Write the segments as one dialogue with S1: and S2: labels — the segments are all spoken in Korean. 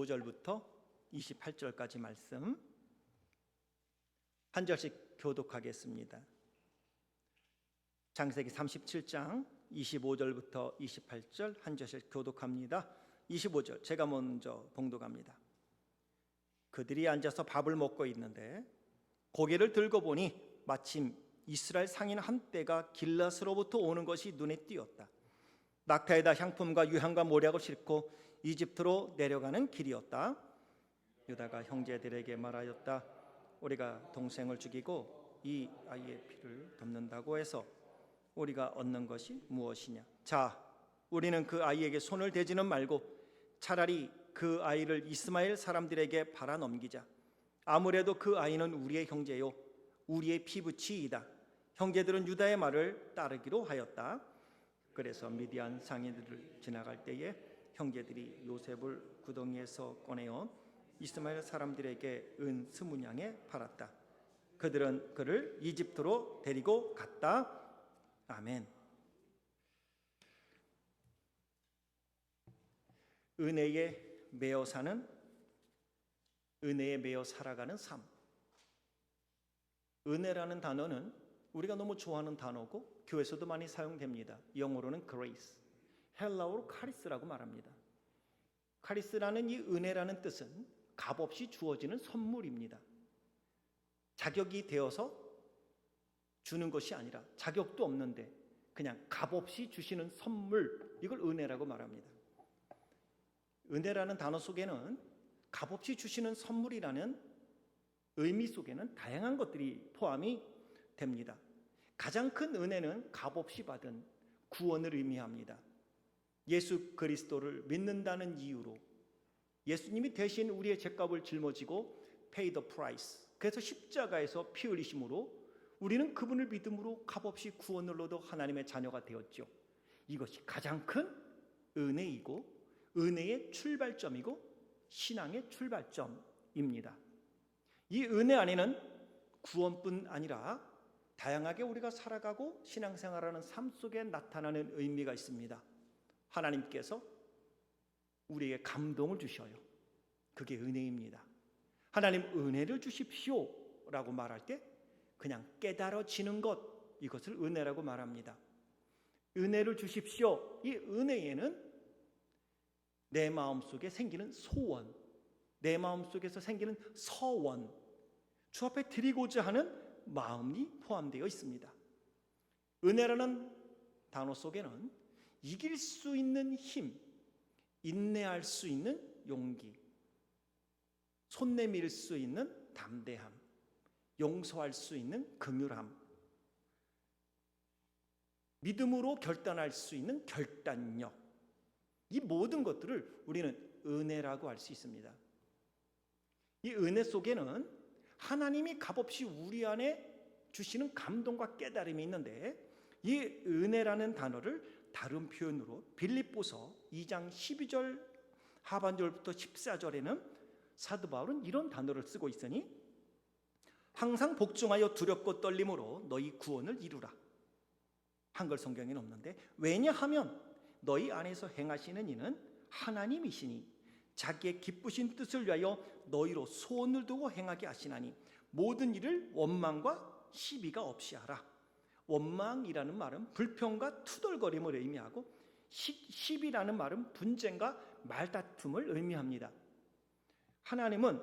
S1: 25절부터 28절까지 말씀 한 절씩 교독하겠습니다. 창세기 37장 25절부터 28절 한 절씩 교독합니다. 25절 제가 먼저 봉독합니다. 그들이 앉아서 밥을 먹고 있는데 고개를 들고 보니 마침 이스라엘 상인 한 떼가 길앗으로부터 오는 것이 눈에 띄었다. 낙타에다 향품과 유향과 모략을 싣고 이집트로 내려가는 길이었다. 유다가 형제들에게 말하였다. 우리가 동생을 죽이고 이 아이의 피를 덮는다고 해서 우리가 얻는 것이 무엇이냐? 자, 우리는 그 아이에게 손을 대지는 말고 차라리 그 아이를 이스마엘 사람들에게 팔아 넘기자. 아무래도 그 아이는 우리의 형제요 우리의 피부치이다. 형제들은 유다의 말을 따르기로 하였다. 그래서 미디안 상인들을 지나갈 때에 형제들이 요셉을 구덩이에서 꺼내어 이스마엘 사람들에게 은 20냥에 팔았다. 그들은 그를 이집트로 데리고 갔다. 아멘. 은혜에 매여 사는, 은혜에 매여 살아가는 삶. 은혜라는 단어는 우리가 너무 좋아하는 단어고 교회에서도 많이 사용됩니다. 영어로는 grace, 헬라어로 카리스라고 말합니다. 카리스라는 이 은혜라는 뜻은 값없이 주어지는 선물입니다. 자격이 되어서 주는 것이 아니라 자격도 없는데 그냥 값없이 주시는 선물, 이걸 은혜라고 말합니다. 은혜라는 단어 속에는 값없이 주시는 선물이라는 의미 속에는 다양한 것들이 포함이 됩니다. 가장 큰 은혜는 값없이 받은 구원을 의미합니다. 예수 그리스도를 믿는다는 이유로 예수님이 대신 우리의 죄값을 짊어지고 pay the price, 그래서 십자가에서 피 흘리심으로 우리는 그분을 믿음으로 값없이 구원을 얻어 하나님의 자녀가 되었죠. 이것이 가장 큰 은혜이고 은혜의 출발점이고 신앙의 출발점입니다. 이 은혜 안에는 구원뿐 아니라 다양하게 우리가 살아가고 신앙생활하는 삶 속에 나타나는 의미가 있습니다. 하나님께서 우리에게 감동을 주셔요. 그게 은혜입니다. 하나님 은혜를 주십시오 라고 말할 때 그냥 깨달아지는 것, 이것을 은혜라고 말합니다. 은혜를 주십시오. 이 은혜에는 내 마음속에 생기는 소원, 내 마음속에서 생기는 서원, 주 앞에 드리고자 하는 마음이 포함되어 있습니다. 은혜라는 단어 속에는 이길 수 있는 힘, 인내할 수 있는 용기, 손 내밀 수 있는 담대함, 용서할 수 있는 긍휼함, 믿음으로 결단할 수 있는 결단력, 이 모든 것들을 우리는 은혜라고 할 수 있습니다. 이 은혜 속에는 하나님이 값없이 우리 안에 주시는 감동과 깨달음이 있는데, 이 은혜라는 단어를 다른 표현으로 빌립보서 2장 12절 하반절부터 14절에는 사도 바울은 이런 단어를 쓰고 있으니 항상 복종하여 두렵고 떨림으로 너희 구원을 이루라. 한글 성경에는 없는데, 왜냐하면 너희 안에서 행하시는 이는 하나님이시니 자기의 기쁘신 뜻을 위하여 너희로 소원을 두고 행하게 하시나니 모든 일을 원망과 시비가 없이 하라. 원망이라는 말은 불평과 투덜거림을 의미하고 시비라는 말은 분쟁과 말다툼을 의미합니다. 하나님은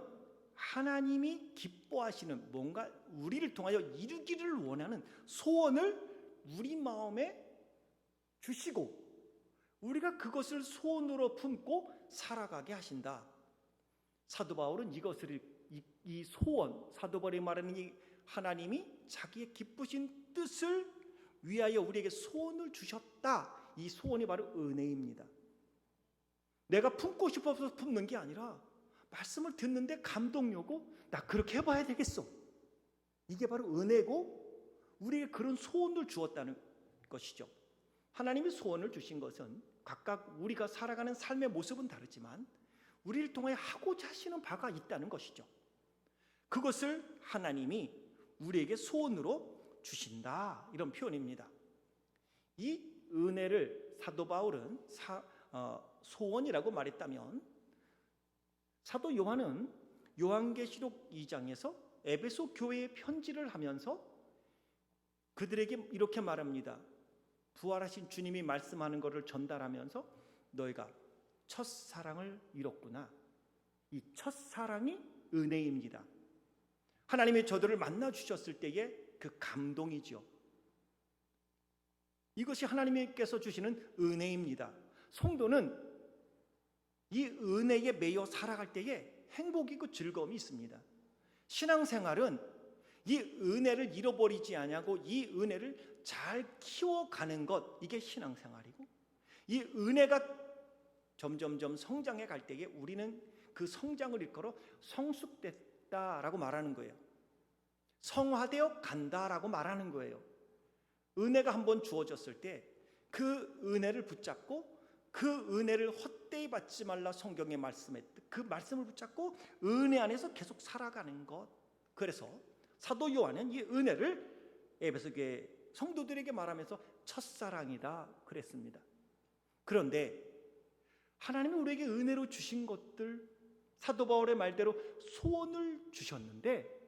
S1: 하나님이 기뻐하시는 뭔가 우리를 통하여 이루기를 원하는 소원을 우리 마음에 주시고 우리가 그것을 소원으로 품고 살아가게 하신다. 사도 바울은 이것을, 이 소원, 사도 바울이 말하는 이 하나님이 자기의 기쁘신 뜻을 위하여 우리에게 소원을 주셨다. 이 소원이 바로 은혜입니다. 내가 품고 싶어서 품는 게 아니라 말씀을 듣는데 감동이 오고 나 그렇게 해봐야 되겠어. 이게 바로 은혜고 우리에게 그런 소원을 주었다는 것이죠. 하나님이 소원을 주신 것은 각각 우리가 살아가는 삶의 모습은 다르지만 우리를 통해 하고자 하시는 바가 있다는 것이죠. 그것을 하나님이 우리에게 소원으로 주신다, 이런 표현입니다. 이 은혜를 사도 바울은 소원이라고 말했다면 사도 요한은 요한계시록 2장에서 에베소 교회에 편지를 하면서 그들에게 이렇게 말합니다. 부활하신 주님이 말씀하는 것을 전달하면서 너희가 첫사랑을 잃었구나. 이 첫사랑이 은혜입니다. 하나님이 저들을 만나 주셨을 때의 그 감동이죠. 이것이 하나님께서 주시는 은혜입니다. 성도는 이 은혜에 매여 살아갈 때에 행복이고 즐거움이 있습니다. 신앙생활은 이 은혜를 잃어버리지 아니하고 이 은혜를 잘 키워가는 것, 이게 신앙생활이고, 이 은혜가 점점점 성장해 갈 때에 우리는 그 성장을 일컬어 성숙됐다라고 말하는 거예요. 성화되어 간다라고 말하는 거예요. 은혜가 한번 주어졌을 때 그 은혜를 붙잡고 그 은혜를 헛되이 받지 말라 성경에 말씀했듯 그 말씀을 붙잡고 은혜 안에서 계속 살아가는 것. 그래서 사도 요한은 이 은혜를 에베소 교회 성도들에게 말하면서 첫사랑이다 그랬습니다. 그런데 하나님이 우리에게 은혜로 주신 것들, 사도 바울의 말대로 소원을 주셨는데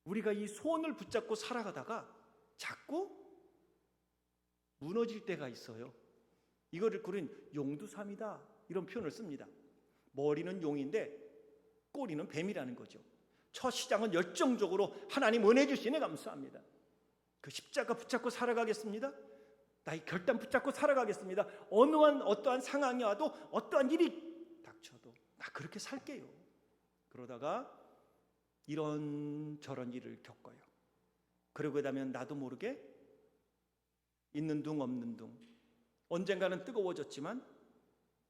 S1: 우리가 이 소원을 붙잡고 살아가다가 자꾸 무너질 때가 있어요. 이거를 그린 용두삼이다 이런 표현을 씁니다. 머리는 용인데 꼬리는 뱀이라는 거죠. 첫 시장은 열정적으로 하나님 은혜 주시네 감사합니다. 그 십자가 붙잡고 살아가겠습니다. 나의 결단 붙잡고 살아가겠습니다. 어떠한 상황이 와도 어떠한 일이 닥쳐도 나 그렇게 살게요. 그러다가 이런저런 일을 겪어요. 그러고 나면 나도 모르게 있는 둥 없는 둥, 언젠가는 뜨거워졌지만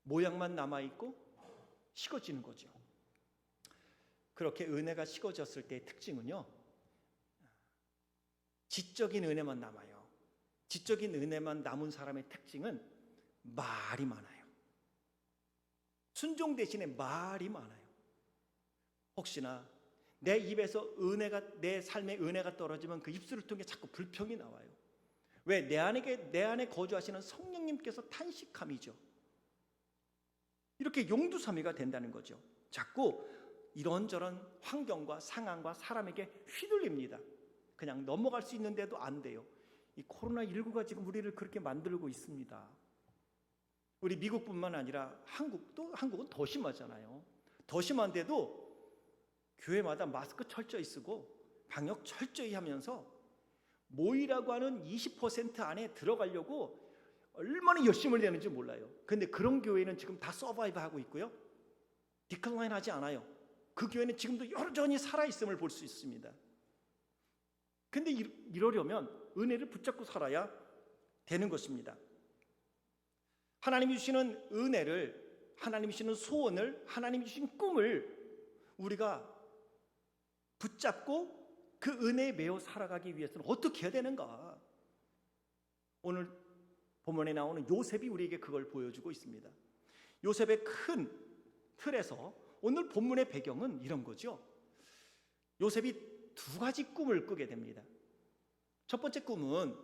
S1: 모양만 남아있고 식어지는 거죠. 그렇게 은혜가 식어졌을 때의 특징은요, 지적인 은혜만 남아요. 지적인 은혜만 남은 사람의 특징은 말이 많아요. 순종 대신에 말이 많아요. 혹시나 내 입에서 내 삶의 은혜가 떨어지면 그 입술을 통해 자꾸 불평이 나와요. 왜? 내 안에 거주하시는 성령님께서 탄식함이죠. 이렇게 용두사미가 된다는 거죠. 자꾸 이런저런 환경과 상황과 사람에게 휘둘립니다. 그냥 넘어갈 수 있는데도 안 돼요. 이 코로나19가 지금 우리를 그렇게 만들고 있습니다. 우리 미국뿐만 아니라 한국은 더 심하잖아요. 더 심한데도 교회마다 마스크 철저히 쓰고 방역 철저히 하면서 모이라고 하는 20% 안에 들어가려고 얼마나 열심을 내는지 몰라요. 근데 그런 교회는 지금 다 서바이브 하고 있고요. 디클라인 하지 않아요. 그 교회는 지금도 여전히 살아있음을 볼 수 있습니다. 근데 이러려면 은혜를 붙잡고 살아야 되는 것입니다. 하나님이 주시는 은혜를, 하나님이 주시는 소원을, 하나님이 주신 꿈을 우리가 붙잡고 그 은혜에 매여 살아가기 위해서는 어떻게 해야 되는가? 오늘 본문에 나오는 요셉이 우리에게 그걸 보여주고 있습니다. 요셉의 큰 틀에서 오늘 본문의 배경은 이런 거죠. 요셉이 두 가지 꿈을 꾸게 됩니다. 첫 번째 꿈은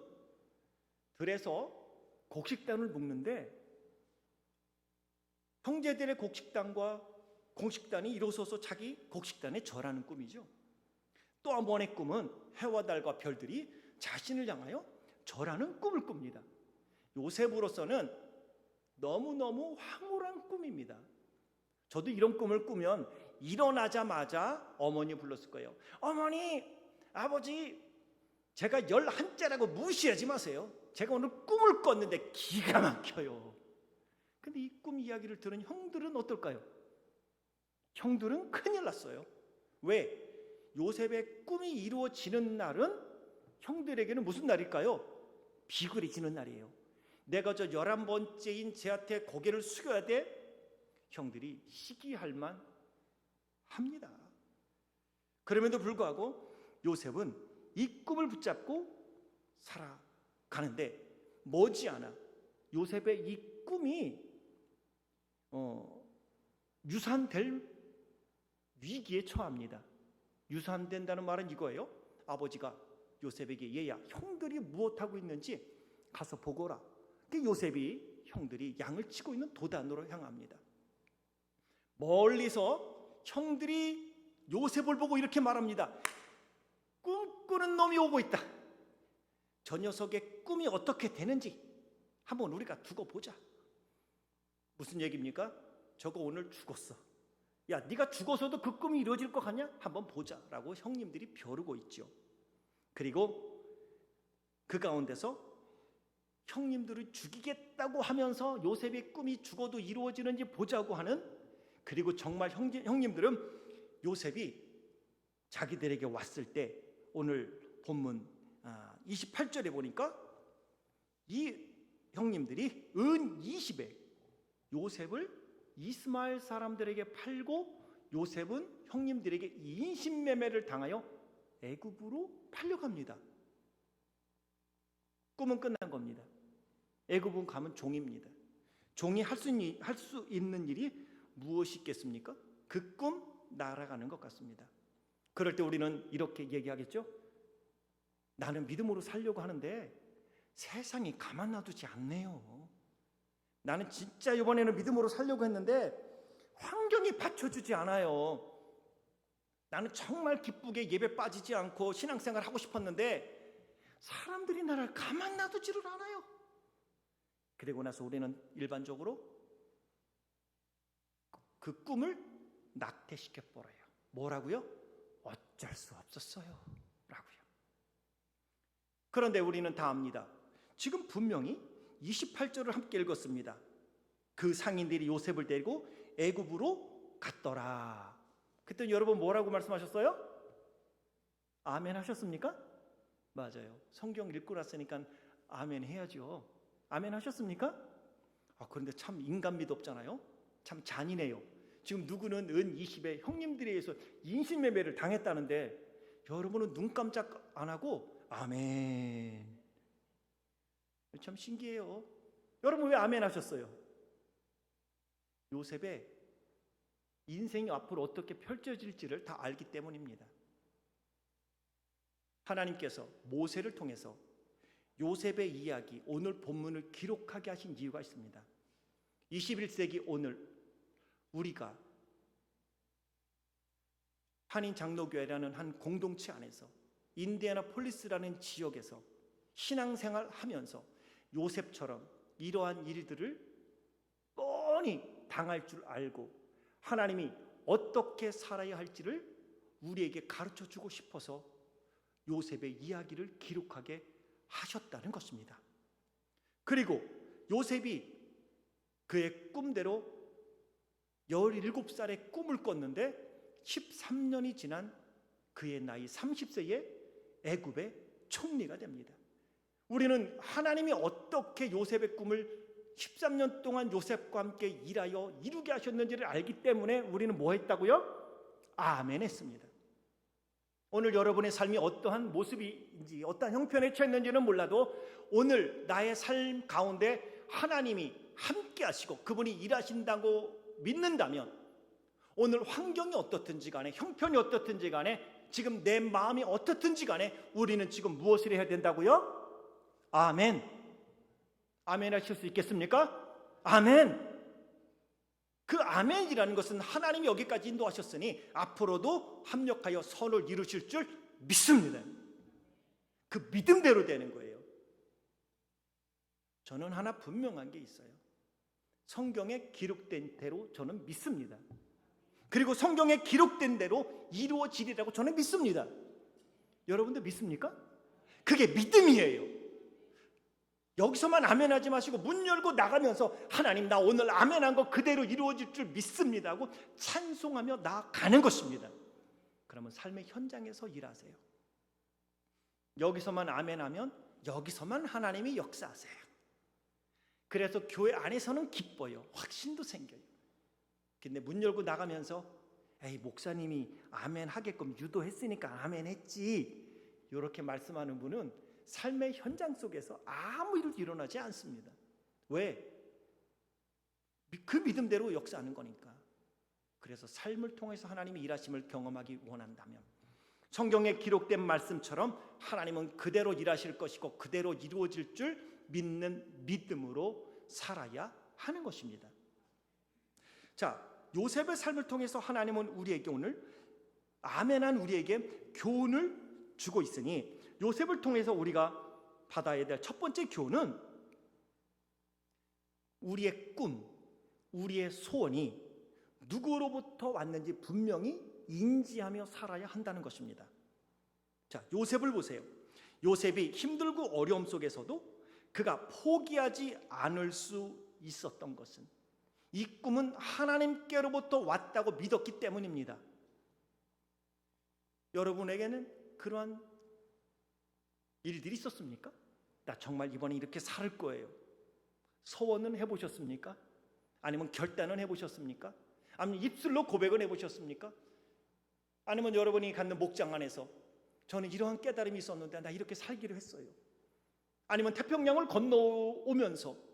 S1: 들에서 곡식단을 묶는데 형제들의 곡식단과 곡식단이 이로써서 자기 곡식단에 절하는 꿈이죠. 또 한 번의 꿈은 해와 달과 별들이 자신을 향하여 절하는 꿈을 꿉니다. 요셉으로서는 너무너무 황홀한 꿈입니다. 저도 이런 꿈을 꾸면 일어나자마자 어머니 불렀을 거예요. 어머니, 아버지, 제가 11자라고 무시하지 마세요. 제가 오늘 꿈을 꿨는데 기가 막혀요. 근데 이 꿈 이야기를 들은 형들은 어떨까요? 형들은 큰일 났어요. 왜? 요셉의 꿈이 이루어지는 날은 형들에게는 무슨 날일까요? 비굴이 지는 날이에요. 내가 저 11번째인 쟤한테 고개를 숙여야 돼? 형들이 시기할 만 합니다. 그럼에도 불구하고 요셉은 이 꿈을 붙잡고 살아가는데 머지않아 요셉의 이 꿈이 유산될 위기에 처합니다. 유산된다는 말은 이거예요. 아버지가 요셉에게 얘야, 형들이 무엇하고 있는지 가서 보거라. 그 요셉이 형들이 양을 치고 있는 도단으로 향합니다. 멀리서 형들이 요셉을 보고 이렇게 말합니다. 꿈꾸는 놈이 오고 있다. 저 녀석의 꿈이 어떻게 되는지 한번 우리가 두고 보자. 무슨 얘기입니까? 저거 오늘 죽었어. 야, 네가 죽어서도 그 꿈이 이루어질 것 같냐? 한번 보자라고 형님들이 벼르고 있죠. 그리고 그 가운데서 형님들을 죽이겠다고 하면서 요셉의 꿈이 죽어도 이루어지는지 보자고 하는, 그리고 정말 형님들은 요셉이 자기들에게 왔을 때 오늘 본문 28절에 보니까 이 형님들이 은 20에 요셉을 이스마엘 사람들에게 팔고 요셉은 형님들에게 인신매매를 당하여 애굽으로 팔려갑니다. 꿈은 끝난 겁니다. 애굽은 가면 종입니다. 종이 할 수 있는 일이 무엇이 있겠습니까? 그 꿈 날아가는 것 같습니다. 그럴 때 우리는 이렇게 얘기하겠죠? 나는 믿음으로 살려고 하는데 세상이 가만 놔두지 않네요. 나는 진짜 이번에는 믿음으로 살려고 했는데 환경이 받쳐주지 않아요. 나는 정말 기쁘게 예배 빠지지 않고 신앙생활 하고 싶었는데 사람들이 나를 가만 놔두지를 않아요. 그리고 나서 우리는 일반적으로 그 꿈을 낙태시켜 버려요. 뭐라고요? 어쩔 수 없었어요 라고요. 그런데 우리는 다 압니다. 지금 분명히 28절을 함께 읽었습니다. 그 상인들이 요셉을 데리고 애굽으로 갔더라. 그때 여러분 뭐라고 말씀하셨어요? 아멘 하셨습니까? 맞아요. 성경 읽고 났으니까 아멘 해야죠. 아멘 하셨습니까? 그런데 참 인간미도 없잖아요. 참 잔인해요. 지금 누구는 은 20에 형님들에 의해서 인신매매를 당했다는데 여러분은 눈 깜짝 안 하고 아멘. 참 신기해요. 여러분 왜 아멘 하셨어요? 요셉의 인생이 앞으로 어떻게 펼쳐질지를 다 알기 때문입니다. 하나님께서 모세를 통해서 요셉의 이야기, 오늘 본문을 기록하게 하신 이유가 있습니다. 21세기 오늘 우리가 한인 장로교회라는 한 공동체 안에서 인디애나폴리스라는 지역에서 신앙생활 하면서 요셉처럼 이러한 일들을 뻔히 당할 줄 알고 하나님이 어떻게 살아야 할지를 우리에게 가르쳐주고 싶어서 요셉의 이야기를 기록하게 하셨다는 것입니다. 그리고 요셉이 그의 꿈대로 17살의 꿈을 꿨는데 13년이 지난 그의 나이 30세에 애굽의 총리가 됩니다. 우리는 하나님이 어떻게 요셉의 꿈을 13년 동안 요셉과 함께 일하여 이루게 하셨는지를 알기 때문에 우리는 뭐 했다고요? 아멘 했습니다. 오늘 여러분의 삶이 어떠한 모습인지 어떠한 형편에 처했는지는 몰라도 오늘 나의 삶 가운데 하나님이 함께 하시고 그분이 일하신다고 믿는다면 오늘 환경이 어떻든지 간에 형편이 어떻든지 간에 지금 내 마음이 어떻든지 간에 우리는 지금 무엇을 해야 된다고요? 아멘. 아멘 하실 수 있겠습니까? 아멘. 그 아멘이라는 것은 하나님이 여기까지 인도하셨으니 앞으로도 합력하여 선을 이루실 줄 믿습니다. 그 믿음대로 되는 거예요. 저는 하나 분명한 게 있어요. 성경에 기록된 대로 저는 믿습니다. 그리고 성경에 기록된 대로 이루어지리라고 저는 믿습니다. 여러분들 믿습니까? 그게 믿음이에요. 여기서만 아멘하지 마시고 문 열고 나가면서 하나님 나 오늘 아멘한 거 그대로 이루어질 줄 믿습니다 하고 찬송하며 나아가는 것입니다. 그러면 삶의 현장에서 일하세요. 여기서만 아멘하면 여기서만 하나님이 역사하세요. 그래서 교회 안에서는 기뻐요. 확신도 생겨요. 근데 문 열고 나가면서 에이 목사님이 아멘 하게끔 유도했으니까 아멘 했지 이렇게 말씀하는 분은 삶의 현장 속에서 아무 일도 일어나지 않습니다. 왜? 그 믿음대로 역사하는 거니까. 그래서 삶을 통해서 하나님의 일하심을 경험하기 원한다면 성경에 기록된 말씀처럼 하나님은 그대로 일하실 것이고 그대로 이루어질 줄 믿는 믿음으로 살아야 하는 것입니다. 자, 요셉의 삶을 통해서 하나님은 우리에게 오늘 아멘한 우리에게 교훈을 주고 있으니, 요셉을 통해서 우리가 받아야 될 첫 번째 교훈은 우리의 꿈, 우리의 소원이 누구로부터 왔는지 분명히 인지하며 살아야 한다는 것입니다. 자, 요셉을 보세요. 요셉이 힘들고 어려움 속에서도 그가 포기하지 않을 수 있었던 것은 이 꿈은 하나님께로부터 왔다고 믿었기 때문입니다. 여러분에게는 그러한 일들이 있었습니까? 나 정말 이번에 이렇게 살 거예요. 소원은 해보셨습니까? 아니면 결단은 해보셨습니까? 아니면 입술로 고백은 해보셨습니까? 아니면 여러분이 갖는 목장 안에서 저는 이러한 깨달음이 있었는데 나 이렇게 살기로 했어요. 아니면 태평양을 건너오면서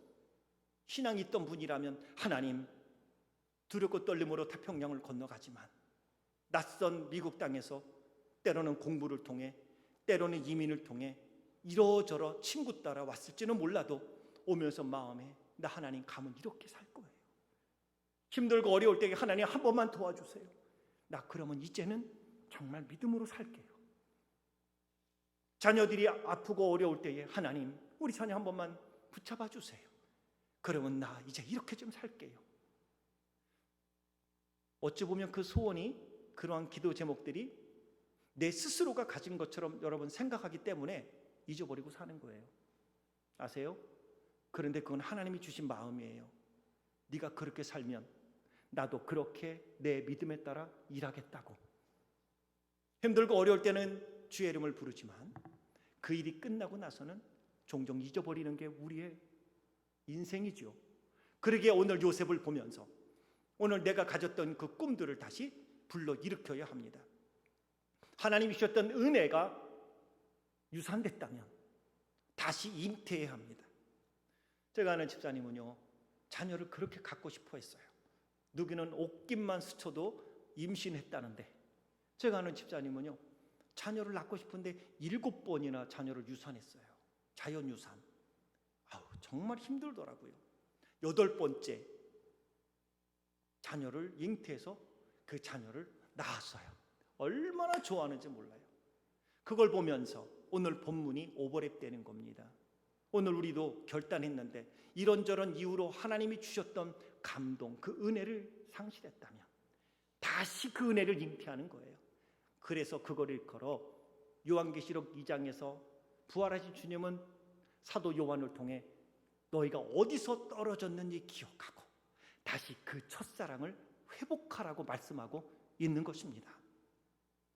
S1: 신앙이 있던 분이라면 하나님, 두렵고 떨림으로 태평양을 건너가지만 낯선 미국 땅에서 때로는 공부를 통해, 때로는 이민을 통해 이러저러 친구 따라 왔을지는 몰라도 오면서 마음에 나 하나님 가면 이렇게 살 거예요. 힘들고 어려울 때 하나님 한 번만 도와주세요. 나 그러면 이제는 정말 믿음으로 살게요. 자녀들이 아프고 어려울 때에 하나님 우리 자녀 한 번만 붙잡아 주세요. 그러면 나 이제 이렇게 좀 살게요. 어찌 보면 그 소원이, 그러한 기도 제목들이 내 스스로가 가진 것처럼 여러분 생각하기 때문에 잊어버리고 사는 거예요. 아세요? 그런데 그건 하나님이 주신 마음이에요. 네가 그렇게 살면 나도 그렇게 내 믿음에 따라 일하겠다고. 힘들고 어려울 때는 주의 이름을 부르지만 그 일이 끝나고 나서는 종종 잊어버리는 게 우리의 인생이죠. 그러기에 오늘 요셉을 보면서 오늘 내가 가졌던 그 꿈들을 다시 불러 일으켜야 합니다. 하나님이 주셨던 은혜가 유산됐다면 다시 잉태해야 합니다. 제가 아는 집사님은요, 자녀를 그렇게 갖고 싶어 했어요. 누구는 옷깃만 스쳐도 임신했다는데, 제가 아는 집사님은요, 자녀를 낳고 싶은데 7번이나 자녀를 유산했어요. 자연유산. 정말 힘들더라고요. 8번째 자녀를 잉태해서 그 자녀를 낳았어요. 얼마나 좋아하는지 몰라요. 그걸 보면서 오늘 본문이 오버랩되는 겁니다. 오늘 우리도 결단했는데 이런저런 이유로 하나님이 주셨던 감동, 그 은혜를 상실했다면 다시 그 은혜를 잉태하는 거예요. 그래서 그거를 일컬어 요한계시록 2장에서 부활하신 주님은 사도 요한을 통해 너희가 어디서 떨어졌는지 기억하고 다시 그 첫사랑을 회복하라고 말씀하고 있는 것입니다.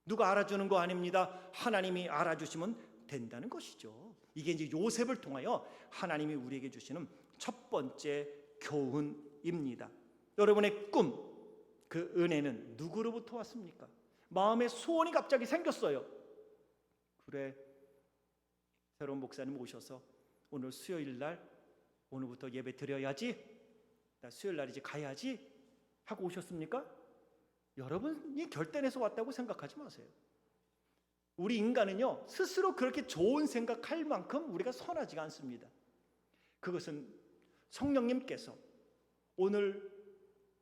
S1: 누가 알아주는 거 아닙니다. 하나님이 알아주시면 된다는 것이죠. 이게 이제 요셉을 통하여 하나님이 우리에게 주시는 첫 번째 교훈입니다. 여러분의 꿈, 그 은혜는 누구로부터 왔습니까? 마음에 소원이 갑자기 생겼어요. 그래, 새로운 목사님 오셔서 오늘 수요일 날 오늘부터 예배 드려야지, 나 수요일 날 이제 가야지 하고 오셨습니까? 여러분이 결단해서 왔다고 생각하지 마세요. 우리 인간은요, 스스로 그렇게 좋은 생각할 만큼 우리가 선하지가 않습니다. 그것은 성령님께서 오늘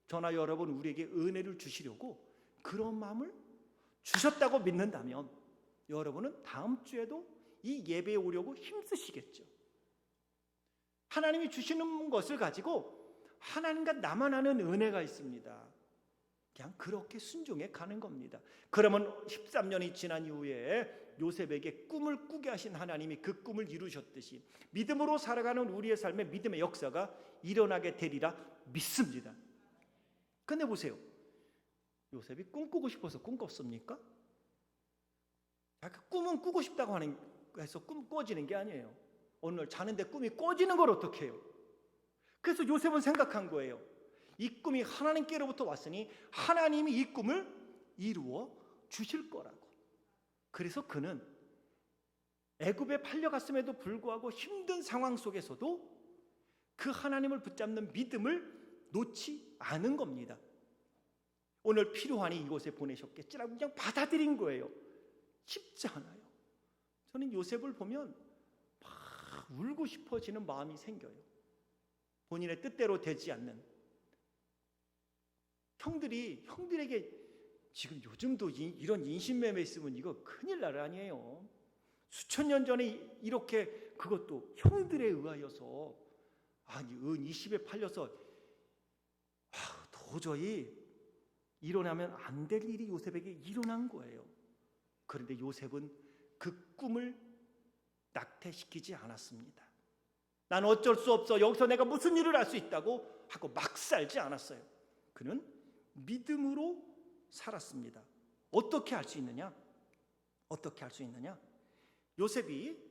S1: 저나 여러분 우리에게 은혜를 주시려고 그런 마음을 주셨다고 믿는다면 여러분은 다음 주에도 이 예배에 오려고 힘쓰시겠죠. 하나님이 주시는 것을 가지고 하나님과 나만 아는 은혜가 있습니다. 그냥 그렇게 순종해 가는 겁니다. 그러면 13년이 지난 이후에 요셉에게 꿈을 꾸게 하신 하나님이 그 꿈을 이루셨듯이 믿음으로 살아가는 우리의 삶에 믿음의 역사가 일어나게 되리라 믿습니다. 근데 보세요, 요셉이 꿈꾸고 싶어서 꿈꿨습니까? 꿈은 꾸고 싶다고 해서 꿈 꿔지는 게 아니에요. 오늘 자는데 꿈이 꿔지는 걸 어떻게 해요? 그래서 요셉은 생각한 거예요. 이 꿈이 하나님께로부터 왔으니 하나님이 이 꿈을 이루어 주실 거라고. 그래서 그는 애굽에 팔려갔음에도 불구하고 힘든 상황 속에서도 그 하나님을 붙잡는 믿음을 놓지 않은 겁니다. 오늘 필요하니 이곳에 보내셨겠지라고 그냥 받아들인 거예요. 쉽지 않아요. 저는 요셉을 보면 막 울고 싶어지는 마음이 생겨요. 본인의 뜻대로 되지 않는, 형들에게 지금 요즘도 이런 인신매매 있으면 이거 큰일 날 아니에요. 수천 년 전에 이렇게 그것도 형들에 의하여서 아니 은 20에 팔려서 도저히 일어나면 안 될 일이 요셉에게 일어난 거예요. 그런데 요셉은 그 꿈을 낙태시키지 않았습니다. 난 어쩔 수 없어. 여기서 내가 무슨 일을 할 수 있다고 하고 막 살지 않았어요. 그는 믿음으로 살았습니다. 어떻게 할 수 있느냐? 어떻게 할 수 있느냐? 요셉이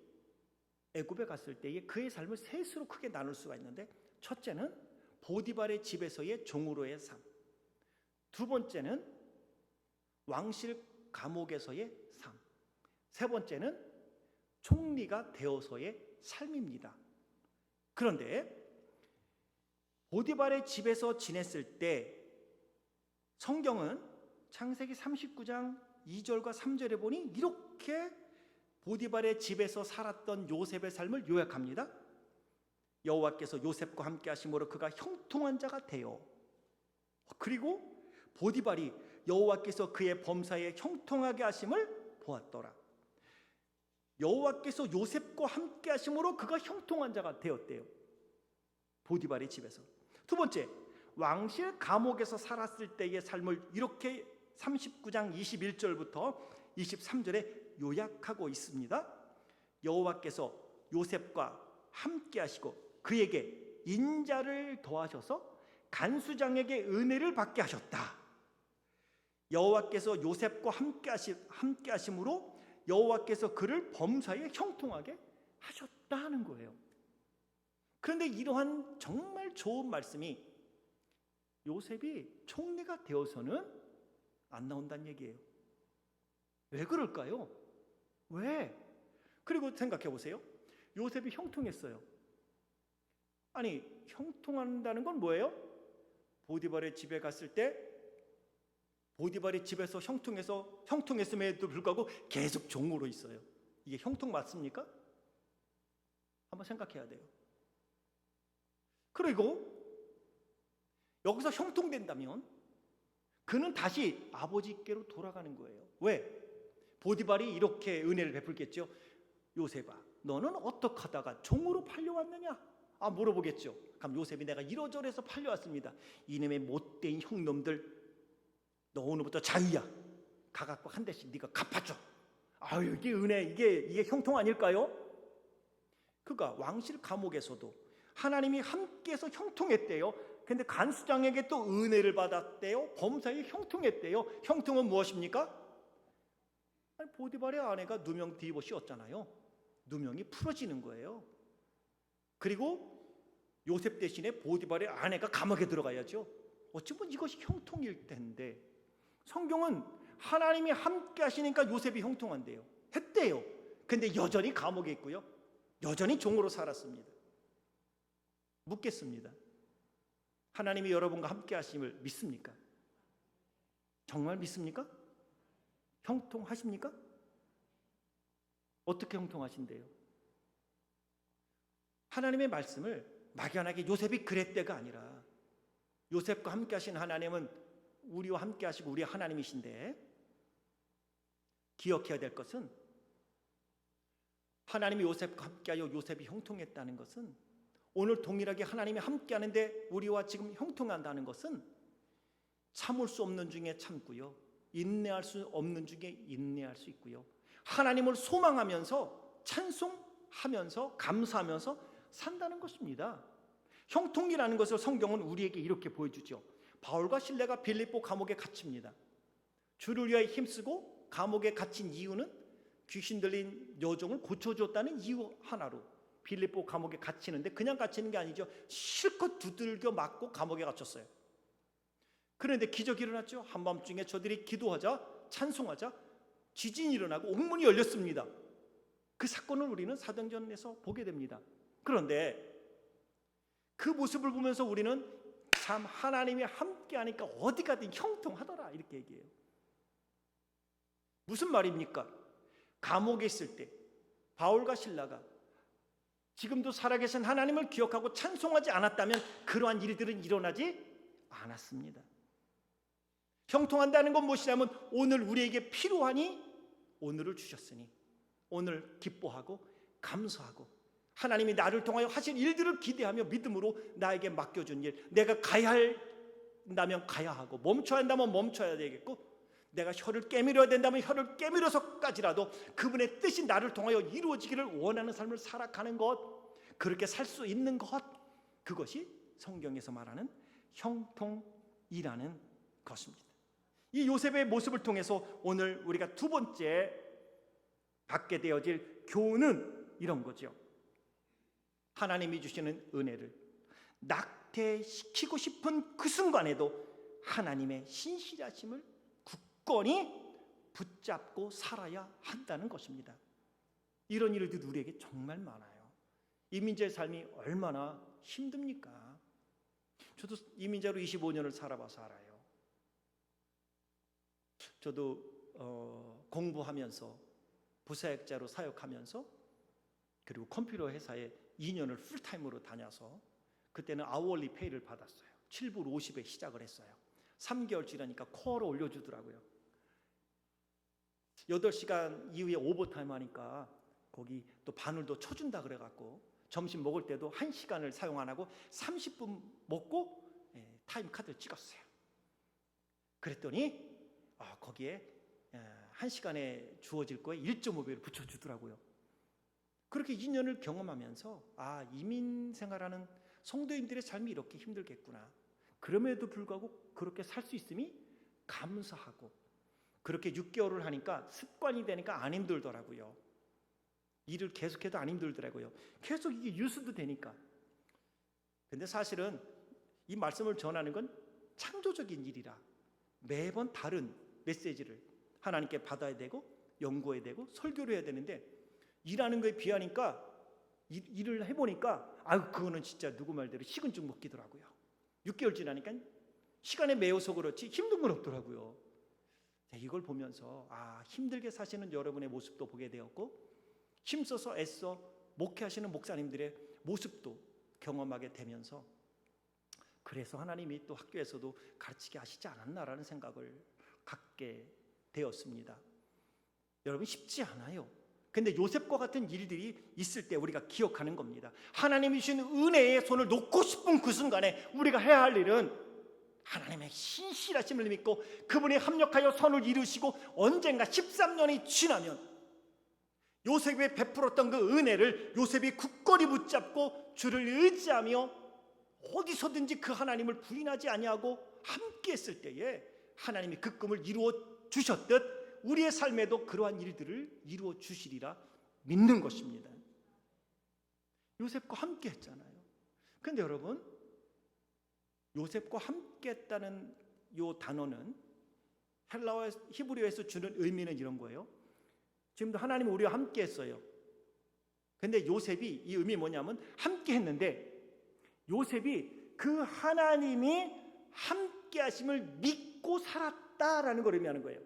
S1: 애굽에 갔을 때에 그의 삶을 셋으로 크게 나눌 수가 있는데, 첫째는 보디발의 집에서의 종으로의 삶, 두 번째는 왕실 감옥에서의 삶, 세 번째는 총리가 되어서의 삶입니다. 그런데 보디발의 집에서 지냈을 때 성경은 창세기 39장 2절과 3절에 보니 이렇게 보디발의 집에서 살았던 요셉의 삶을 요약합니다. 여호와께서 요셉과 함께 하심으로 그가 형통한 자가 되어, 그리고 보디발이 여호와께서 그의 범사에 형통하게 하심을 보았더라. 여호와께서 요셉과 함께 하심으로 그가 형통한 자가 되었대요. 보디발의 집에서. 두 번째, 왕실 감옥에서 살았을 때의 삶을 이렇게 39장 21절부터 23절에 요약하고 있습니다. 여호와께서 요셉과 함께 하시고 그에게 인자를 더하셔서 간수장에게 은혜를 받게 하셨다. 여호와께서 요셉과 함께 하심으로 여호와께서 그를 범사에 형통하게 하셨다는 거예요. 그런데 이러한 정말 좋은 말씀이 요셉이 총리가 되어서는 안 나온다는 얘기예요. 왜 그럴까요? 왜? 그리고 생각해 보세요. 요셉이 형통했어요. 아니, 형통한다는 건 뭐예요? 보디발의 집에 갔을 때 보디발의 집에서 형통했음에도 불구하고 계속 종으로 있어요. 이게 형통 맞습니까? 한번 생각해야 돼요. 그리고 여기서 형통된다면 그는 다시 아버지께로 돌아가는 거예요. 왜? 보디발이 이렇게 은혜를 베풀겠죠. 요셉아, 너는 어떻게 하다가 종으로 팔려왔느냐? 물어보겠죠. 그럼 요셉이 내가 이러저러해서 팔려왔습니다. 이놈의 못된 형놈들, 너 오늘부터 자유야. 가갖고 한 대씩 네가 갚아줘. 아유, 이게 은혜, 이게 형통 아닐까요? 그가 왕실 감옥에서도 하나님이 함께해서 형통했대요. 근데 간수장에게 또 은혜를 받았대요. 범사에 형통했대요. 형통은 무엇입니까? 아니, 보디발의 아내가 누명 디보시였잖아요. 누명이 풀어지는 거예요. 그리고 요셉 대신에 보디발의 아내가 감옥에 들어가야죠. 어찌 보면 이것이 형통일 텐데 성경은 하나님이 함께 하시니까 요셉이 형통한대요. 했대요. 근데 여전히 감옥에 있고요. 여전히 종으로 살았습니다. 묻겠습니다. 하나님이 여러분과 함께 하심을 믿습니까? 정말 믿습니까? 형통하십니까? 어떻게 형통하신대요? 하나님의 말씀을 막연하게 요셉이 그랬대가 아니라 요셉과 함께 하신 하나님은 우리와 함께 하시고 우리의 하나님이신데, 기억해야 될 것은 하나님이 요셉과 함께하여 요셉이 형통했다는 것은, 오늘 동일하게 하나님이 함께하는데 우리와 지금 형통한다는 것은 참을 수 없는 중에 참고요, 인내할 수 없는 중에 인내할 수 있고요, 하나님을 소망하면서 찬송하면서 감사하면서 산다는 것입니다. 형통이라는 것을 성경은 우리에게 이렇게 보여주죠. 바울과 실레가 빌립보 감옥에 갇힙니다. 주를 위하여 힘쓰고 감옥에 갇힌 이유는 귀신 들린 여종을 고쳐줬다는 이유 하나로 빌립보 감옥에 갇히는데, 그냥 갇히는 게 아니죠. 실컷 두들겨 맞고 감옥에 갇혔어요. 그런데 기적이 일어났죠. 한밤중에 저들이 기도하자, 찬송하자 지진이 일어나고 옥문이 열렸습니다. 그 사건을 우리는 사도행전에서 보게 됩니다. 그런데 그 모습을 보면서 우리는 참 하나님이 함께하니까 어디 가든 형통하더라, 이렇게 얘기해요. 무슨 말입니까? 감옥에 있을 때 바울과 실라가 지금도 살아계신 하나님을 기억하고 찬송하지 않았다면 그러한 일들은 일어나지 않았습니다. 형통한다는 건 무엇이냐면 오늘 우리에게 필요하니 오늘을 주셨으니 오늘 기뻐하고 감사하고 하나님이 나를 통하여 하신 일들을 기대하며 믿음으로 나에게 맡겨준 일, 내가 가야 한다면 가야 하고 멈춰야 한다면 멈춰야 되겠고 내가 혀를 깨밀어야 된다면 혀를 깨밀어서까지라도 그분의 뜻이 나를 통하여 이루어지기를 원하는 삶을 살아가는 것, 그렇게 살 수 있는 것, 그것이 성경에서 말하는 형통이라는 것입니다. 이 요셉의 모습을 통해서 오늘 우리가 두 번째 받게 되어질 교훈은 이런 거죠. 하나님이 주시는 은혜를 낙태시키고 싶은 그 순간에도 하나님의 신실하심을 굳건히 붙잡고 살아야 한다는 것입니다. 이런 일들이 우리에게 정말 많아요. 이민자의 삶이 얼마나 힘듭니까? 저도 이민자로 25년을 살아봐서 알아요. 저도 공부하면서 부사역자로 사역하면서 그리고 컴퓨터 회사에 2년을 풀타임으로 다녀서 그때는 아워리 페이를 받았어요. 7불 50에 시작을 했어요. 3개월 지나니까 코어로 올려주더라고요. 8시간 이후에 오버타임 하니까 거기 또 바늘도 쳐준다 그래갖고 점심 먹을 때도 1시간을 사용 안 하고 30분 먹고 타임 카드를 찍었어요. 그랬더니 거기에 1시간에 주어질 거에 1.5배를 붙여주더라고요. 그렇게 2년을 경험하면서 이민 생활하는 성도인들의 삶이 이렇게 힘들겠구나. 그럼에도 불구하고 그렇게 살 수 있음이 감사하고, 그렇게 6개월을 하니까 습관이 되니까 안 힘들더라고요. 일을 계속해도 안 힘들더라고요. 계속 이게 유수도 되니까. 근데 사실은 이 말씀을 전하는 건 창조적인 일이라 매번 다른 메시지를 하나님께 받아야 되고 연구해야 되고 설교를 해야 되는데, 일하는 거에 비하니까 일을 해보니까 그거는 진짜 누구 말대로 식은 죽 먹기더라고요. 6개월 지나니까 시간에 매여서 그렇지 힘든 건 없더라고요. 이걸 보면서 힘들게 사시는 여러분의 모습도 보게 되었고, 힘써서 애써 목회하시는 목사님들의 모습도 경험하게 되면서, 그래서 하나님이 또 학교에서도 가르치게 하시지 않았나라는 생각을 갖게 되었습니다. 여러분, 쉽지 않아요. 근데 요셉과 같은 일들이 있을 때 우리가 기억하는 겁니다. 하나님이 주신 은혜의 손을 놓고 싶은 그 순간에 우리가 해야 할 일은 하나님의 신실하심을 믿고 그분이 합력하여 선을 이루시고, 언젠가 13년이 지나면 요셉이 베풀었던 그 은혜를 요셉이 굳건히 붙잡고 주를 의지하며 어디서든지 그 하나님을 부인하지 아니하고 함께 했을 때에 하나님이 그 꿈을 이루어 주셨듯 우리의 삶에도 그러한 일들을 이루어 주시리라 믿는 것입니다. 요셉과 함께 했잖아요. 그런데 여러분, 요셉과 함께 했다는 이 단어는 헬라어 히브리어에서 주는 의미는 이런 거예요. 지금도 하나님은 우리와 함께 했어요. 근데 요셉이, 이 의미 뭐냐면 함께 했는데 요셉이 그 하나님이 함께 하심을 믿고 살았다라는 걸 의미하는 거예요.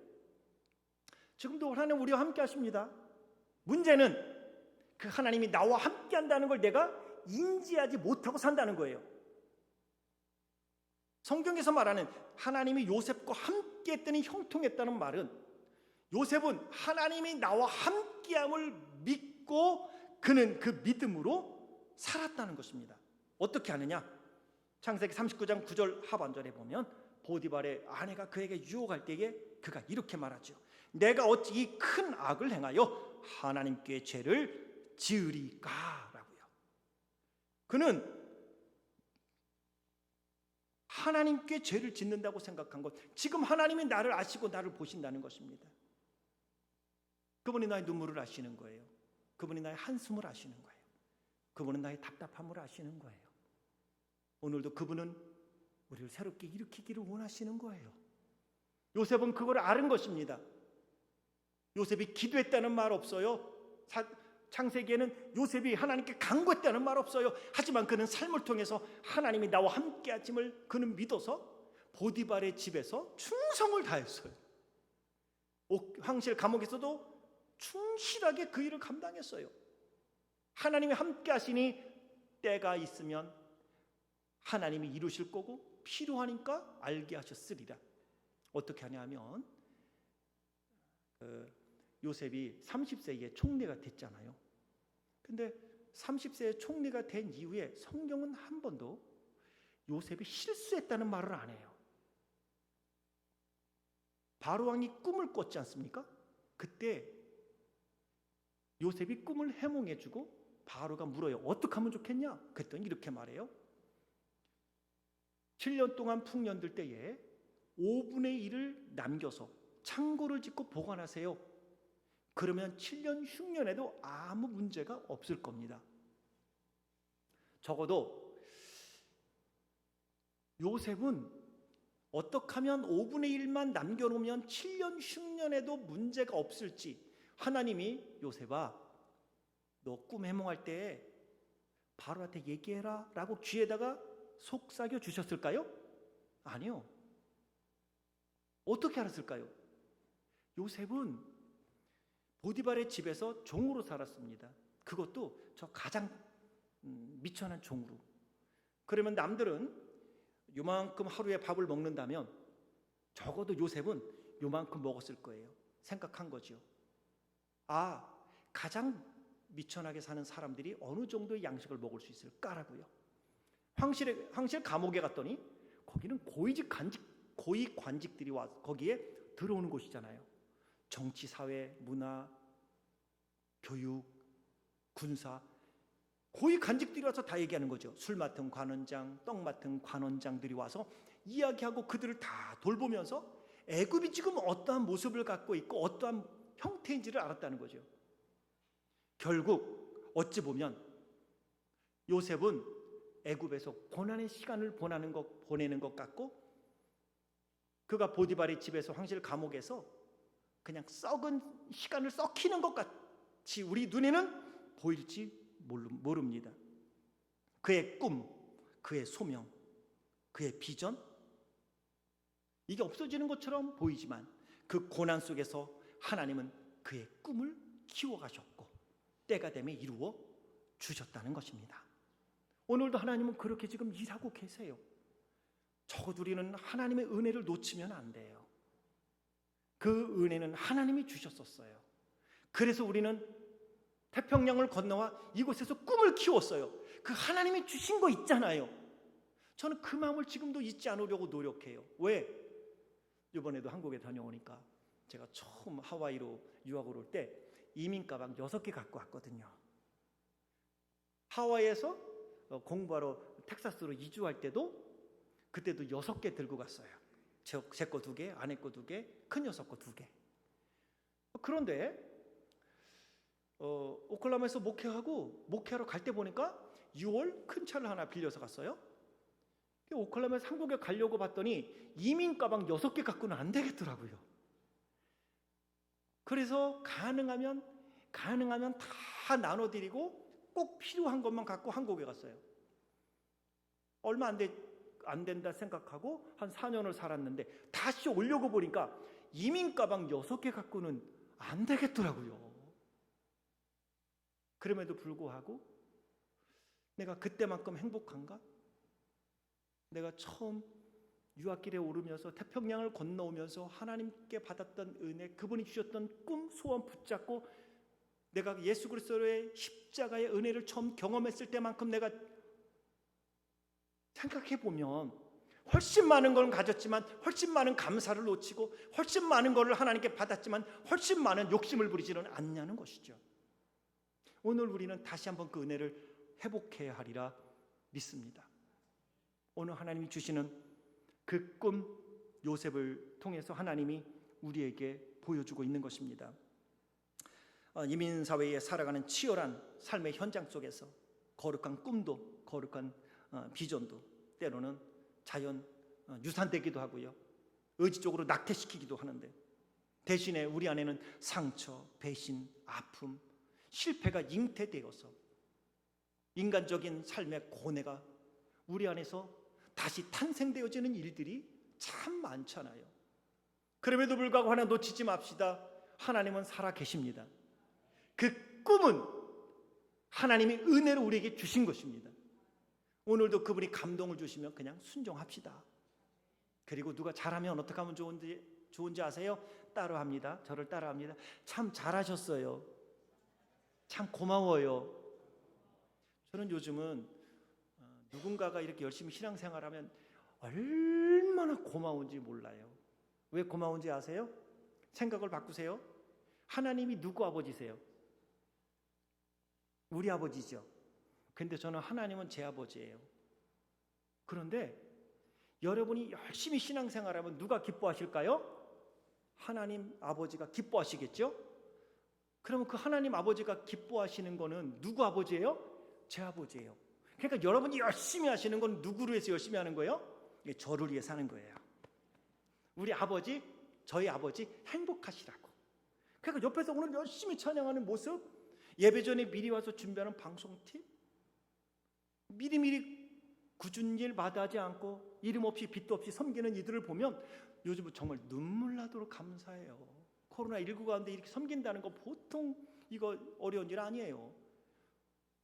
S1: 지금도 하나님 우리와 함께 하십니다. 문제는 그 하나님이 나와 함께 한다는 걸 내가 인지하지 못하고 산다는 거예요. 성경에서 말하는 하나님이 요셉과 함께 했더니 형통했다는 말은, 요셉은 하나님이 나와 함께함을 믿고 그는 그 믿음으로 살았다는 것입니다. 어떻게 하느냐? 창세기 39장 9절 하반절에 보면 보디발의 아내가 그에게 유혹할 때에 그가 이렇게 말하죠. 내가 어찌 이 큰 악을 행하여 하나님께 죄를 지으리까? 라고요. 그는 하나님께 죄를 짓는다고 생각한 것, 지금 하나님이 나를 아시고 나를 보신다는 것입니다. 그분이 나의 눈물을 아시는 거예요. 그분이 나의 한숨을 아시는 거예요. 그분은 나의 답답함을 아시는 거예요. 오늘도 그분은 우리를 새롭게 일으키기를 원하시는 거예요. 요셉은 그걸 아는 것입니다. 요셉이 기도했다는 말 없어요. 창세기에는 요셉이 하나님께 간구했다는 말 없어요. 하지만 그는 삶을 통해서 하나님이 나와 함께 하심을 그는 믿어서 보디발의 집에서 충성을 다했어요. 황실 감옥에서도 충실하게 그 일을 감당했어요. 하나님이 함께 하시니 때가 있으면 하나님이 이루실 거고 필요하니까 알게 하셨으리라. 어떻게 하냐면 요셉이 30세에 총리가 됐잖아요. 근데 30세에 총리가 된 이후에 성경은 한 번도 요셉이 실수했다는 말을 안 해요. 바로 왕이 꿈을 꿨지 않습니까? 그때 요셉이 꿈을 해몽해주고 바로가 물어요. 어떻게 하면 좋겠냐? 그랬더니 이렇게 말해요. 7년 동안 풍년들 때에 5분의 1을 남겨서 창고를 짓고 보관하세요. 그러면 7년 흉년에도 아무 문제가 없을 겁니다. 적어도 요셉은 어떻게 하면 5분의 1만 남겨놓으면 7년 흉년에도 문제가 없을지 하나님이 요셉아 너 꿈 해몽할 때 바로한테 얘기해라 라고 귀에다가 속삭여 주셨을까요? 아니요. 어떻게 알았을까요? 요셉은 보디발의 집에서 종으로 살았습니다. 그것도 저 가장 미천한 종으로. 그러면 남들은 요만큼 하루에 밥을 먹는다면 적어도 요셉은 요만큼 먹었을 거예요. 생각한 거죠. 아, 가장 미천하게 사는 사람들이 어느 정도의 양식을 먹을 수 있을까라고요. 황실 감옥에 갔더니 거기는 고위 관직들이 와 거기에 들어오는 곳이잖아요. 정치, 사회, 문화, 교육, 군사 고위 관직들이 와서 다 얘기하는 거죠. 술 맡은 관원장, 떡 맡은 관원장들이 와서 이야기하고 그들을 다 돌보면서 애굽이 지금 어떠한 모습을 갖고 있고 어떠한 형태인지를 알았다는 거죠. 결국 어찌 보면 요셉은 애굽에서 고난의 시간을 보내는 것 같고 그가 보디발의 집에서 황실 감옥에서 그냥 썩은 시간을 썩히는 것 같이 우리 눈에는 보일지 모릅니다. 그의 꿈, 그의 소명, 그의 비전 이게 없어지는 것처럼 보이지만 그 고난 속에서 하나님은 그의 꿈을 키워가셨고 때가 되면 이루어 주셨다는 것입니다. 오늘도 하나님은 그렇게 지금 일하고 계세요. 적어도 우리는 하나님의 은혜를 놓치면 안 돼요. 그 은혜는 하나님이 주셨었어요. 그래서 우리는 태평양을 건너와 이곳에서 꿈을 키웠어요. 그 하나님이 주신 거 있잖아요. 저는 그 마음을 지금도 잊지 않으려고 노력해요. 왜? 이번에도 한국에 다녀오니까 제가 처음 하와이로 유학을 올 때 이민 가방 6개 갖고 왔거든요. 하와이에서 공부하러 텍사스로 이주할 때도 그때도 6개 들고 갔어요. 제 거 2개, 아내 거 2개, 큰 녀석 거 2개. 그런데 오클라호마에서 목회하러 갈 때 보니까 6월 큰 차를 하나 빌려서 갔어요. 오클라호마에서 한국에 가려고 봤더니 이민 가방 6개 갖고는 안 되겠더라고요. 그래서 가능하면 다 나눠드리고 꼭 필요한 것만 갖고 한국에 갔어요. 얼마 안 된다 생각하고 한 4년을 살았는데 다시 오려고 보니까 이민 가방 6개 갖고는 안 되겠더라고요. 그럼에도 불구하고 내가 그때만큼 행복한가? 내가 처음 유학길에 오르면서 태평양을 건너오면서 하나님께 받았던 은혜, 그분이 주셨던 꿈, 소원 붙잡고 내가 예수 그리스도의 십자가의 은혜를 처음 경험했을 때만큼 내가 생각해 보면 훨씬 많은 걸 가졌지만 훨씬 많은 감사를 놓치고 훨씬 많은 걸 하나님께 받았지만 훨씬 많은 욕심을 부리지는 않냐는 것이죠. 오늘 우리는 다시 한번 그 은혜를 회복해야 하리라 믿습니다. 오늘 하나님이 주시는 그 꿈 요셉을 통해서 하나님이 우리에게 보여주고 있는 것입니다. 이민사회에 살아가는 치열한 삶의 현장 속에서 거룩한 꿈도 거룩한 비전도 때로는 자연 유산되기도 하고요. 의지적으로 낙태시키기도 하는데 대신에 우리 안에는 상처, 배신, 아픔, 실패가 잉태되어서 인간적인 삶의 고뇌가 우리 안에서 다시 탄생되어지는 일들이 참 많잖아요. 그럼에도 불구하고 하나 놓치지 맙시다. 하나님은 살아 계십니다. 그 꿈은 하나님이 은혜로 우리에게 주신 것입니다. 오늘도 그분이 감동을 주시면 그냥 순종합시다. 그리고 누가 잘하면 어떻게 하면 좋은지 아세요? 따라합니다. 저를 따라합니다. 참 잘하셨어요. 참 고마워요. 저는 요즘은 누군가가 이렇게 열심히 신앙생활하면 얼마나 고마운지 몰라요. 왜 고마운지 아세요? 생각을 바꾸세요. 하나님이 누구 아버지세요? 우리 아버지죠. 근데 저는 하나님은 제 아버지예요. 그런데 여러분이 열심히 신앙생활하면 누가 기뻐하실까요? 하나님 아버지가 기뻐하시겠죠? 그러면 그 하나님 아버지가 기뻐하시는 거는 누구 아버지예요? 제 아버지예요. 그러니까 여러분이 열심히 하시는 건 누구를 위해서 열심히 하는 거예요? 저를 위해 사는 거예요. 우리 아버지, 저희 아버지 행복하시라고. 그러니까 옆에서 오늘 열심히 찬양하는 모습, 예배 전에 미리 와서 준비하는 방송팀, 미리미리 굳은 일 마다하지 않고 이름 없이 빚도 없이 섬기는 이들을 보면 요즘은 정말 눈물 나도록 감사해요. 코로나19 가운데 이렇게 섬긴다는 거 보통 이거 어려운 일 아니에요.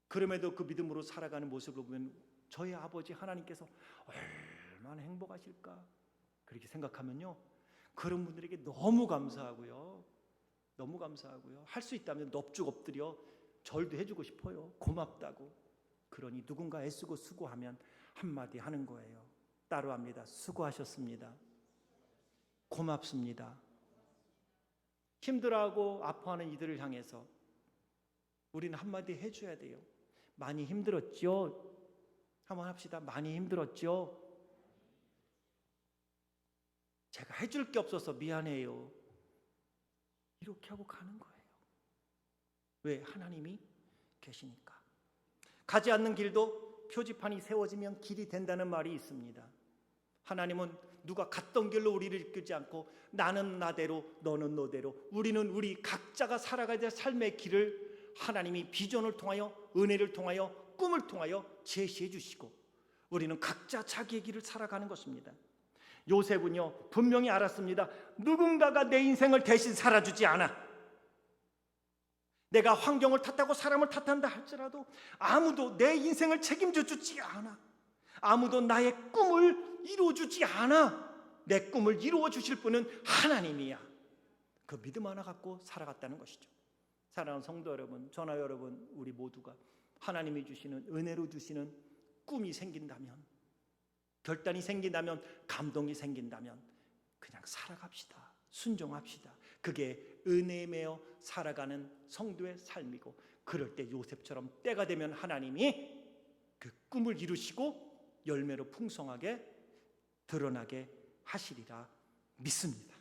S1: 그럼에도 그 믿음으로 살아가는 모습을 보면 저희 아버지 하나님께서 얼마나 행복하실까 그렇게 생각하면요, 그런 분들에게 너무 감사하고요. 너무 감사하고요. 할 수 있다면 넙죽 엎드려 절도 해주고 싶어요. 고맙다고. 그러니 누군가 애쓰고 수고하면 한마디 하는 거예요. 따로합니다. 수고하셨습니다. 고맙습니다. 힘들어하고 아파하는 이들을 향해서 우리는 한마디 해줘야 돼요. 많이 힘들었죠? 한번 합시다. 많이 힘들었죠? 제가 해줄 게 없어서 미안해요. 이렇게 하고 가는 거예요. 왜? 하나님이 계시니까. 가지 않는 길도 표지판이 세워지면 길이 된다는 말이 있습니다. 하나님은 누가 갔던 길로 우리를 이끌지 않고 나는 나대로 너는 너대로 우리는 우리 각자가 살아가야 될 삶의 길을 하나님이 비전을 통하여 은혜를 통하여 꿈을 통하여 제시해 주시고 우리는 각자 자기의 길을 살아가는 것입니다. 요셉은요 분명히 알았습니다. 누군가가 내 인생을 대신 살아주지 않아. 내가 환경을 탓하고 사람을 탓한다 할지라도 아무도 내 인생을 책임져 주지 않아. 아무도 나의 꿈을 이루어주지 않아. 내 꿈을 이루어 주실 분은 하나님이야. 그 믿음 하나 갖고 살아갔다는 것이죠. 사랑하는 성도 여러분, 저나 여러분, 우리 모두가 하나님이 주시는 은혜로 주시는 꿈이 생긴다면, 결단이 생긴다면, 감동이 생긴다면 그냥 살아갑시다. 순종합시다. 그게 은혜에 매여 살아가는 성도의 삶이고, 그럴 때 요셉처럼 때가 되면 하나님이 그 꿈을 이루시고 열매로 풍성하게 드러나게 하시리라 믿습니다.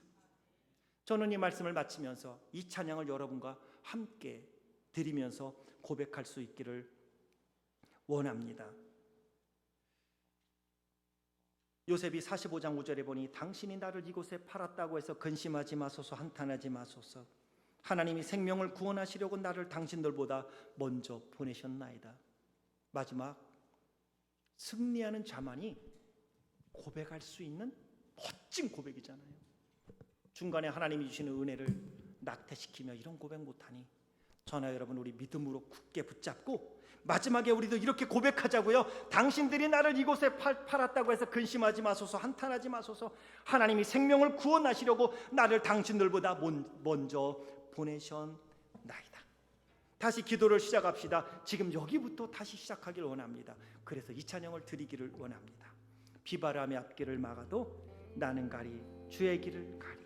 S1: 저는 이 말씀을 마치면서 이 찬양을 여러분과 함께 드리면서 고백할 수 있기를 원합니다. 요셉이 45장 5절에 보니 당신이 나를 이곳에 팔았다고 해서 근심하지 마소서, 한탄하지 마소서. 하나님이 생명을 구원하시려고 나를 당신들보다 먼저 보내셨나이다. 마지막 승리하는 자만이 고백할 수 있는 멋진 고백이잖아요. 중간에 하나님이 주시는 은혜를 낙태시키며 이런 고백 못하니 저나 여러분 우리 믿음으로 굳게 붙잡고 마지막에 우리도 이렇게 고백하자고요. 당신들이 나를 이곳에 팔았다고 해서 근심하지 마소서, 한탄하지 마소서. 하나님이 생명을 구원하시려고 나를 당신들보다 먼저 보내셨나이다. 다시 기도를 시작합시다. 지금 여기부터 다시 시작하길 원합니다. 그래서 이 찬양을 드리기를 원합니다. 비바람의 앞길을 막아도 나는 가리 주의 길을 가리.